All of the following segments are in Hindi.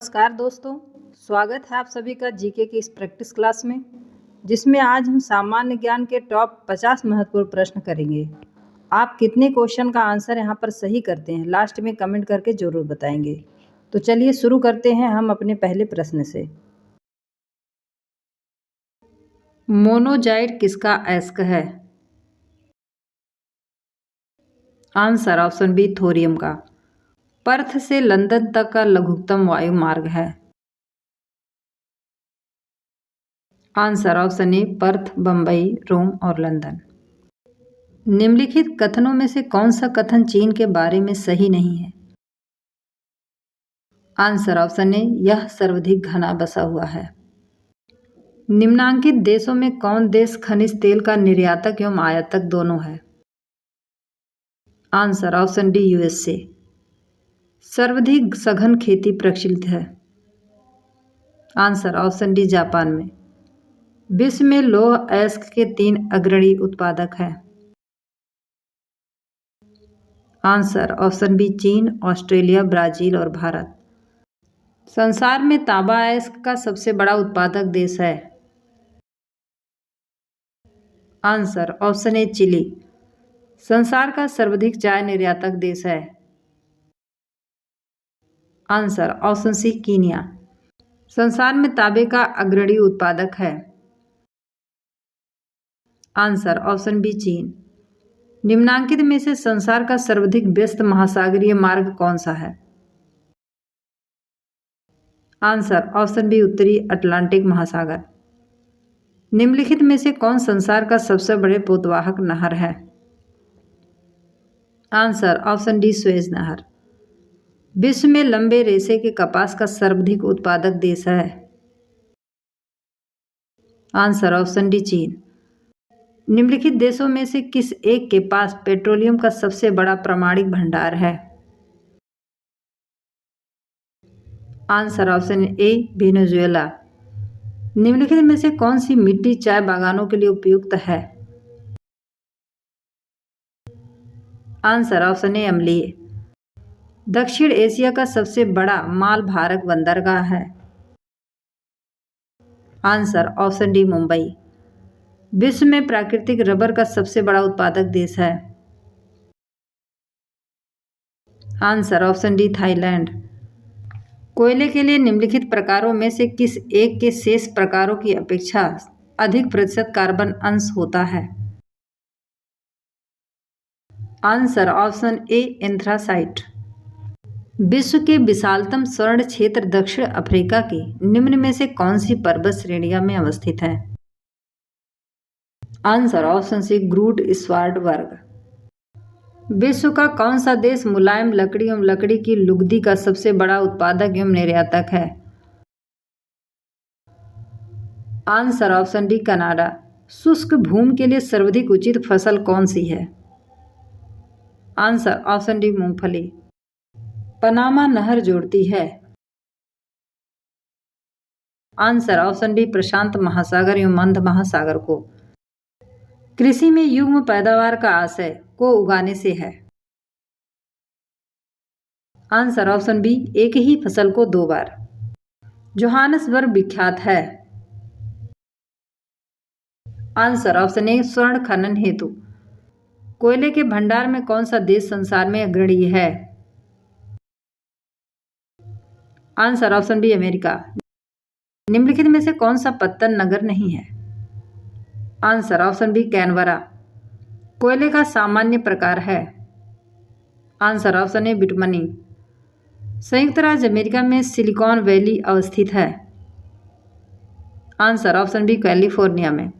नमस्कार दोस्तों। स्वागत है आप सभी का जीके की इस प्रैक्टिस क्लास में, जिसमें आज हम सामान्य ज्ञान के टॉप 50 महत्वपूर्ण प्रश्न करेंगे। आप कितने क्वेश्चन का आंसर यहाँ पर सही करते हैं लास्ट में कमेंट करके ज़रूर बताएंगे। तो चलिए शुरू करते हैं हम अपने पहले प्रश्न से। मोनोजाइट किसका अयस्क है? आंसर ऑप्शन बी थोरियम का। पर्थ से लंदन तक का लघुत्तम वायु मार्ग है। Answer option A Perth, Bombay, Rome और लंदन। निम्नलिखित कथनों में से कौन सा कथन चीन के बारे में सही नहीं है? आंसर ऑप्शन ए यह सर्वाधिक घना बसा हुआ है। निम्नांकित देशों में कौन देश खनिज तेल का निर्यातक एवं आयातक दोनों है? Answer option D USA. सर्वाधिक सघन खेती प्रचलित है। आंसर ऑप्शन डी जापान में। विश्व में लौह अयस्क के 3 अग्रणी उत्पादक हैं। आंसर ऑप्शन बी चीन, ऑस्ट्रेलिया, ब्राजील और भारत। संसार में तांबा अयस्क का सबसे बड़ा उत्पादक देश है। Answer option A Chile. संसार का सर्वाधिक चाय निर्यातक देश है। Answer option C Kenya. संसार में तांबे का अग्रणी उत्पादक है। आंसर ऑप्शन बी चीन। निम्नांकित में से संसार का सर्वाधिक व्यस्त महासागरीय मार्ग कौन सा है? आंसर ऑप्शन बी उत्तरी अटलांटिक महासागर। निम्नलिखित में से कौन संसार का सबसे बड़े पोतवाहक नहर है? आंसर ऑप्शन डी सुएज नहर। विश्व में लंबे रेशे के कपास का सर्वाधिक उत्पादक देश है। आंसर ऑप्शन डी चीन। निम्नलिखित देशों में से किस एक के पास पेट्रोलियम का सबसे बड़ा प्रामाणिक भंडार है? आंसर ऑप्शन ए वेनेजुएला। निम्नलिखित में से कौन सी मिट्टी चाय बागानों के लिए उपयुक्त है? आंसर ऑप्शन ए अम्लीय। दक्षिण एशिया का सबसे बड़ा माल भारत बंदरगाह है। Answer option D Mumbai. विश्व में प्राकृतिक रबर का सबसे बड़ा उत्पादक देश है। Answer option D Thailand. कोयले के लिए निम्नलिखित प्रकारों में से किस एक के शेष प्रकारों की अपेक्षा अधिक प्रतिशत कार्बन अंश होता है? आंसर ऑप्शन ए एंथ्रासाइट। विश्व के विशालतम स्वर्ण क्षेत्र दक्षिण अफ्रीका की निम्न में से कौन सी पर्वत श्रेणियां में अवस्थित है? आंसर ऑप्शन सी ग्रूट स्वार्डबर्ग। विश्व का कौन सा देश मुलायम लकड़ी एवं लकड़ी की लुगदी का सबसे बड़ा उत्पादक एवं निर्यातक है? Answer option D Canada. शुष्क भूमि के लिए सर्वाधिक उचित फसल कौन सी है? आंसर ऑप्शन डी मूंगफली। पनामा नहर जोड़ती है। आंसर ऑप्शन डी प्रशांत महासागर एवं मंद महासागर को। कृषि में युग्म पैदावार का आशय को उगाने से है। आंसर ऑप्शन बी एक ही फसल को 2 बार। जोहानसबर्ग विख्यात है। आंसर ऑप्शन ए स्वर्ण खनन हेतु। कोयले के भंडार में कौन सा देश संसार में अग्रणी है? Answer option B America. निम्नलिखित में से कौन सा पत्तन नगर नहीं है? Answer option B Canberra. कोयले का सामान्य प्रकार है। आंसर ऑप्शन ए बिटमनी। संयुक्त राज्य अमेरिका में सिलिकॉन वैली अवस्थित है। आंसर ऑप्शन बी कैलिफोर्निया में।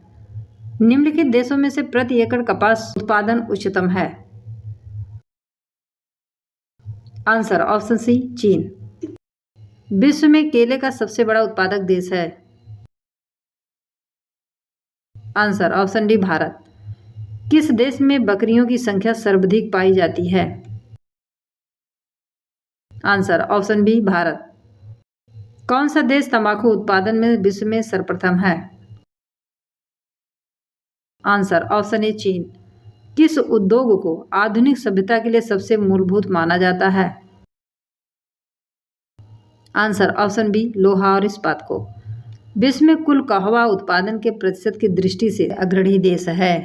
निम्नलिखित देशों में से प्रति एकड़ कपास उत्पादन उच्चतम है? आंसर ऑप्शन सी चीन। विश्व में केले का सबसे बड़ा उत्पादक देश है? Answer option D Bharat. किस देश में बकरियों की संख्या सर्वाधिक पाई जाती है? Answer option B Bharat. कौन सा देश तंबाकू उत्पादन में विश्व में सर्वप्रथम है? आंसर ऑप्शन ए चीन। किस उद्योग को आधुनिक सभ्यता के लिए सबसे मूलभूत माना जाता है? आंसर ऑप्शन बी लोहा और इस्पात को। विश्व में कुल कहवा उत्पादन के प्रतिशत की दृष्टि से अग्रणी देश है।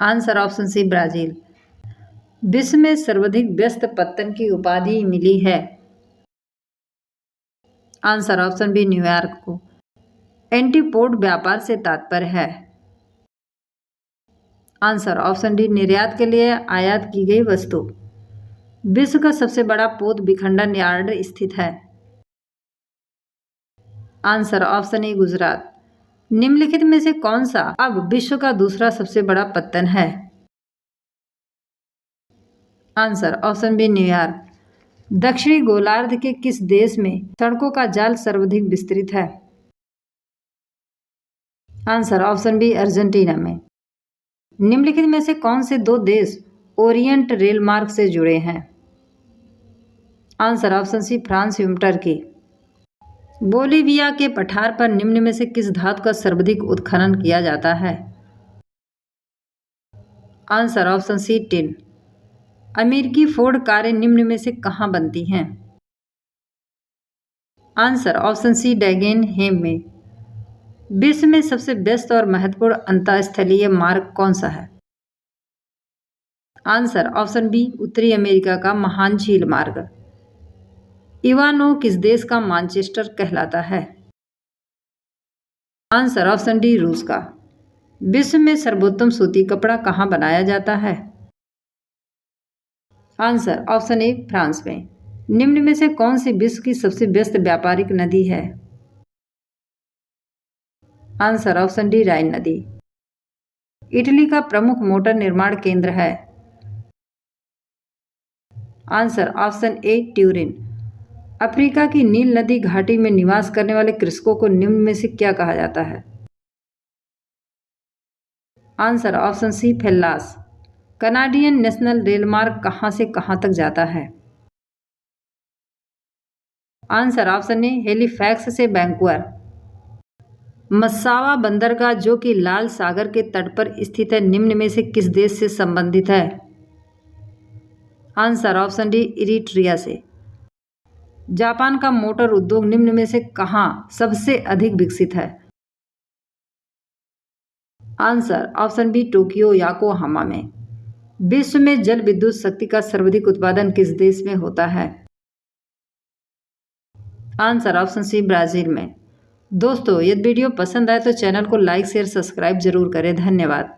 Answer option C Brazil. विश्व में सर्वाधिक व्यस्त पत्तन की उपाधि मिली है। आंसर ऑप्शन बी न्यूयॉर्क को। एंटीपोड व्यापार से तात्पर्य है। आंसर ऑप्शन डी निर्यात के लिए आयात की गई वस्तु। विश्व का सबसे बड़ा पोत विखंडन यार्ड स्थित है। आंसर ऑप्शन ए गुजरात। निम्नलिखित में से कौन सा अब विश्व का दूसरा सबसे बड़ा पत्तन है। Answer option B New York. दक्षिणी गोलार्ध के किस देश में सड़कों का जाल सर्वाधिक विस्तृत है। आंसर ऑप्शन बी अर्जेंटीना में। निम्नलिखित में से कौन से दो देश ओरिएंट रेल मार्ग से जुड़े हैं। आंसर ऑप्शन सी फ्रांस एवं टर्की। बोलीविया के पठार पर निम्न में से किस धातु का सर्वाधिक उत्खनन किया जाता है। Answer option C tin. अमेरिकी फोर्ड कारें निम्न में से कहाँ बनती हैं। आंसर ऑप्शन सी डैगेनहेम में। विश्व में सबसे व्यस्त और महत्वपूर्ण अंतःस्थलीय मार्ग कौन सा है। आंसर ऑप्शन बी उत्तरी अमेरिका का महान झील मार्ग। इवानो किस देश का मैनचेस्टर कहलाता है। आंसर ऑप्शन डी रूस का। विश्व में सर्वोत्तम सूती कपड़ा कहाँ बनाया जाता है। आंसर ऑप्शन ए फ्रांस में। निम्न में से कौन सी विश्व की सबसे व्यस्त व्यापारिक नदी है। आंसर ऑप्शन डी राइन नदी। इटली का प्रमुख मोटर निर्माण केंद्र है। आंसर ऑप्शन ए ट्यूरिन। अफ्रीका की नील नदी घाटी में निवास करने वाले कृषकों को निम्न में से क्या कहा जाता है। आंसर ऑप्शन सी फेल्लास। कनाडियन नेशनल रेलमार्ग कहां से कहां तक जाता है। आंसर ऑप्शन ए हेलीफैक्स से वैंकूवर। मस्सावा बंदरगाह जो कि लाल सागर के तट पर स्थित है निम्न में से किस देश से संबंधित है। आंसर ऑप्शन डी इरिट्रिया से। जापान का मोटर उद्योग निम्न में से कहां सबसे अधिक विकसित है। Answer option B Tokyo Yokohama में। विश्व में जल विद्युत शक्ति का सर्वाधिक उत्पादन किस देश में होता है। आंसर ऑप्शन सी ब्राजील में। दोस्तों यदि वीडियो पसंद आए तो चैनल को लाइक शेयर सब्सक्राइब जरूर करें। धन्यवाद।